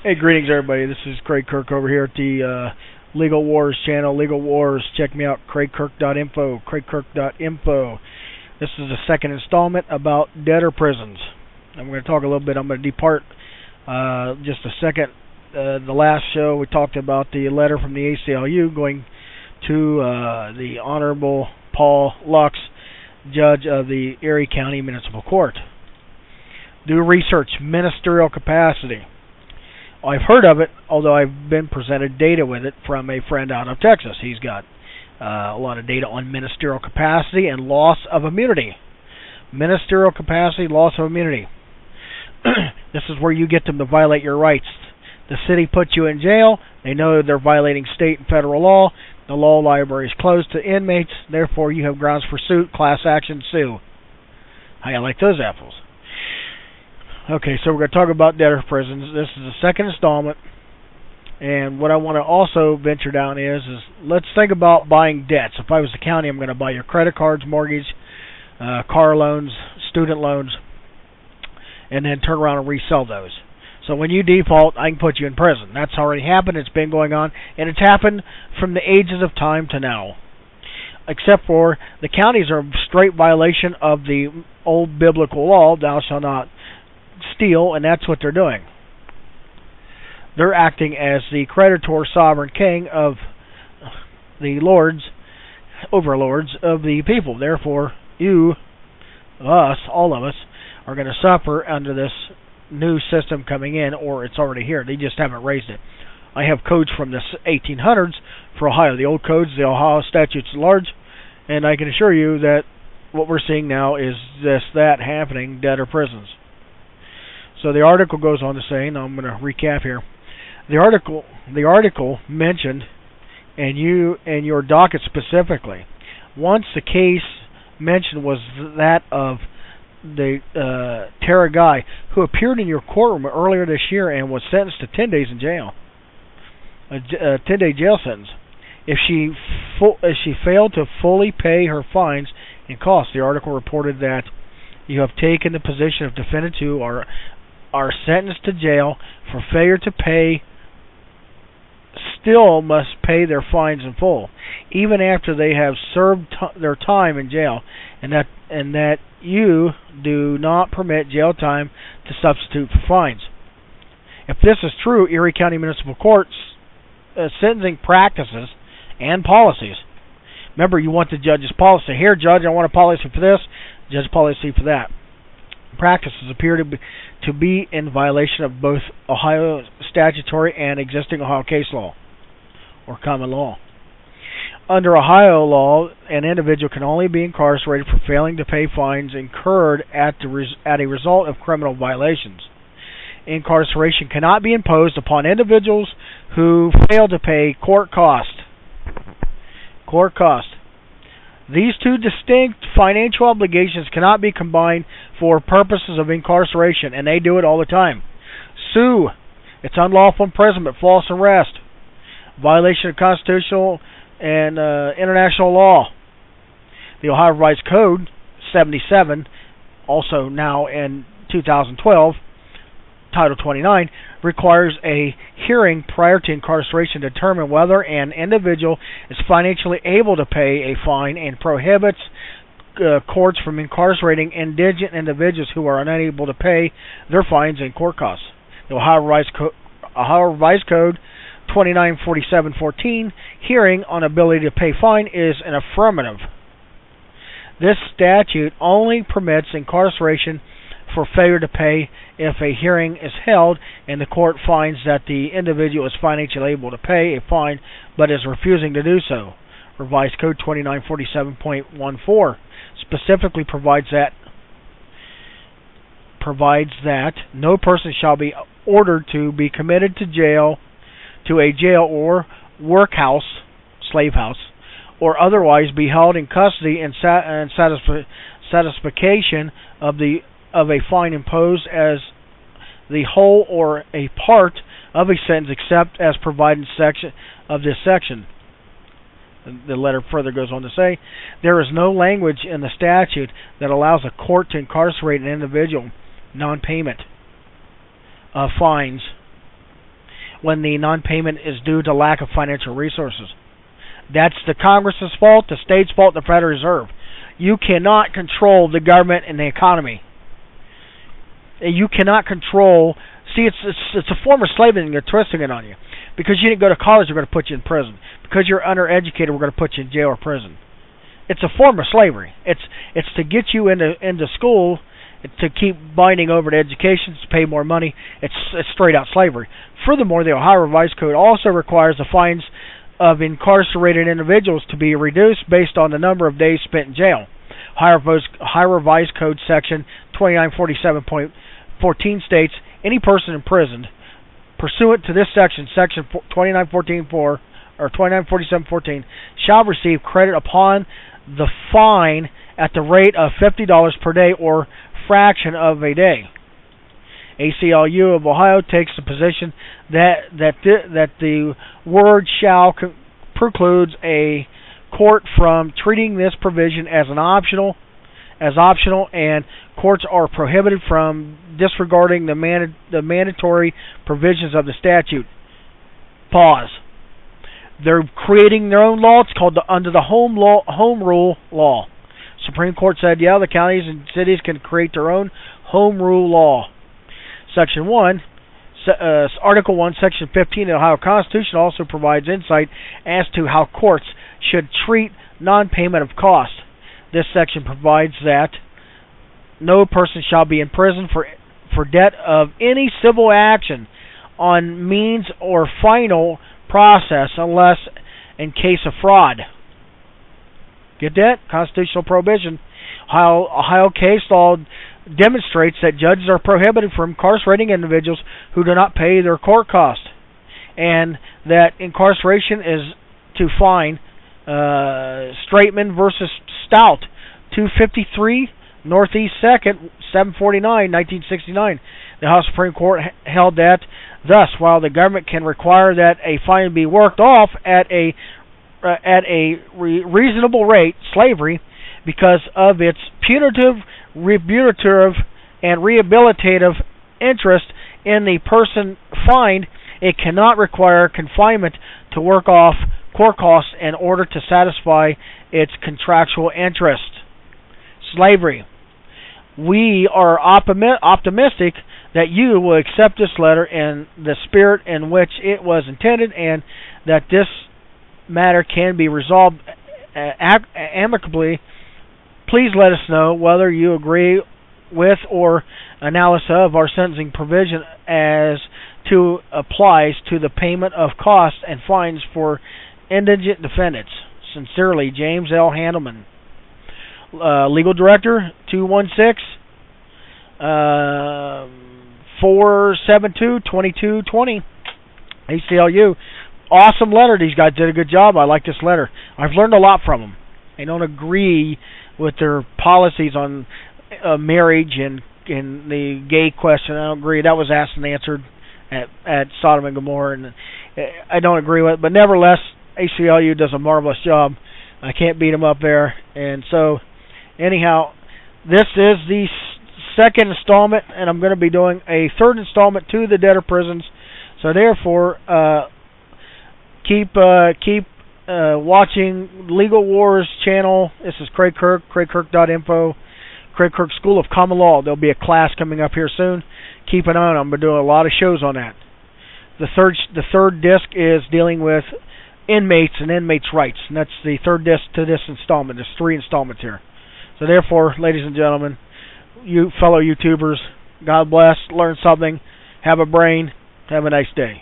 Hey, greetings everybody. This is Craig Kirk over here at the Legal Wars channel, Legal Wars. Check me out, Kirk.info, Kirk.info. This is the second installment about debtor prisons. I'm going to talk a little bit. I'm going to depart just a second. The last show we talked about the letter from the ACLU going to the Honorable Paul Lux, Judge of the Erie County Municipal Court. Do research, ministerial capacity. I've heard of it, although I've been presented data with it from a friend out of Texas. He's got a lot of data on ministerial capacity and loss of immunity. Ministerial capacity, loss of immunity. This is where you get them to violate your rights. The city puts you in jail. They know they're violating state and federal law. The law library is closed to inmates. Therefore, you have grounds for suit, class action, sue. How you like those apples? Okay, so we're going to talk about debtor prisons. This is the second installment. And what I want to also venture down is let's think about buying debts. If I was the county, I'm going to buy your credit cards, mortgage, car loans, student loans, and then turn around and resell those. So when you default, I can put you in prison. That's already happened. It's been going on. And it's happened from the ages of time to now. Except for the counties are in straight violation of the old biblical law, thou shalt not steal, and that's what they're doing. They're acting as the creditor sovereign king of the overlords of the people. Therefore, you, us, all of us, are going to suffer under this new system coming in, or it's already here. They just haven't raised it. I have codes from the 1800s for Ohio. The old codes, the Ohio statutes at large, and I can assure you that what we're seeing now is that happening, debtor prisons. So the article goes on to say, and I'm going to recap here. The article mentioned, and you and your docket specifically, once the case mentioned was that of the Tara Guy, who appeared in your courtroom earlier this year and was sentenced to 10 days in jail, a 10-day jail sentence. If she failed to fully pay her fines and costs, the article reported that you have taken the position of defendants who are sentenced to jail for failure to pay still must pay their fines in full, even after they have served their time in jail, and that you do not permit jail time to substitute for fines. If this is true, Erie County Municipal Court's sentencing practices and policies. Remember, you want the judge's policy. Here, judge, I want a policy for this, judge policy for that. Practices appear to be in violation of both Ohio statutory and existing Ohio case law, or common law. Under Ohio law, an individual can only be incarcerated for failing to pay fines incurred at a result of criminal violations. Incarceration cannot be imposed upon individuals who fail to pay court cost. Court cost. These two distinct financial obligations cannot be combined for purposes of incarceration, and they do it all the time. Sue. It's unlawful imprisonment, false arrest, violation of constitutional and international law. The Ohio Revised Code 77, also now in 2012, Title 29, requires a hearing prior to incarceration to determine whether an individual is financially able to pay a fine, and prohibits courts from incarcerating indigent individuals who are unable to pay their fines and court costs. The Ohio Revised Code 2947-14, hearing on ability to pay fine, is an affirmative. This statute only permits incarceration for failure to pay if a hearing is held and the court finds that the individual is financially able to pay a fine but is refusing to do so. Revised Code 2947.14 specifically provides that no person shall be ordered to be committed to a jail or workhouse, slave house, or otherwise be held in custody in satisfaction of a fine imposed as the whole or a part of a sentence, except as provided in section of this section. The letter further goes on to say, there is no language in the statute that allows a court to incarcerate an individual non-payment of fines when the non-payment is due to lack of financial resources. That's the Congress's fault, the state's fault, the Federal Reserve. You cannot control the government and the economy. You cannot control. See, it's a form of slavery, and they're twisting it on you. Because you didn't go to college, we're going to put you in prison. Because you're undereducated, we're going to put you in jail or prison. It's a form of slavery. It's to get you into school, to keep binding over to education, to pay more money. It's straight out slavery. Furthermore, the Ohio Revised Code also requires the fines of incarcerated individuals to be reduced based on the number of days spent in jail. Ohio Revised Code Section 2947.14 states, any person imprisoned pursuant to this section, Section 2914.4 or 2947.14, shall receive credit upon the fine at the rate of $50 per day or fraction of a day. ACLU of Ohio takes the position that the word shall precludes a court from treating this provision as optional, and courts are prohibited from disregarding the mandatory provisions of the statute. Pause. They're creating their own law. It's called under the Home Rule Law. Supreme Court said, yeah, the counties and cities can create their own home rule law. Section 1, Article 1, Section 15 of the Ohio Constitution also provides insight as to how courts should treat non-payment of cost. This section provides that no person shall be imprisoned for debt of any civil action on means or final process unless in case of fraud. Get that? Constitutional prohibition. Ohio case law demonstrates that judges are prohibited from incarcerating individuals who do not pay their court costs, and that incarceration is to fine. Straitman versus Stout, 253 Northeast 2nd, 749, 1969. The Ohio Supreme Court held that, thus, while the government can require that a fine be worked off at a reasonable rate, slavery, because of its punitive, retributive, and rehabilitative interest in the person fined, it cannot require confinement to work off court costs in order to satisfy its contractual interest. Slavery. We are optimistic that you will accept this letter in the spirit in which it was intended, and that this matter can be resolved amicably. Please let us know whether you agree with or analysis of our sentencing provision as to applies to the payment of costs and fines for indigent defendants. Sincerely, James L. Handelman. Legal Director, 216-472-2220. ACLU. Awesome letter. These guys did a good job. I like this letter. I've learned a lot from them. I don't agree with their policies on marriage and the gay question. I don't agree. That was asked and answered at Sodom and Gomorrah, and I don't agree with it. But nevertheless, ACLU does a marvelous job. I can't beat them up there. And so, anyhow, this is the second installment, and I'm going to be doing a third installment to the debtor prisons. So therefore, keep watching Legal Wars channel. This is Craig Kirk, Craig.info, Craig Kirk School of Common Law. There'll be a class coming up here soon. Keep an eye on. I'm going to do a lot of shows on that. The third disc is dealing with inmates and inmates' rights, and that's the third disc to this installment. There's 3 installments here. So therefore, ladies and gentlemen, you fellow YouTubers, God bless, learn something, have a brain, have a nice day.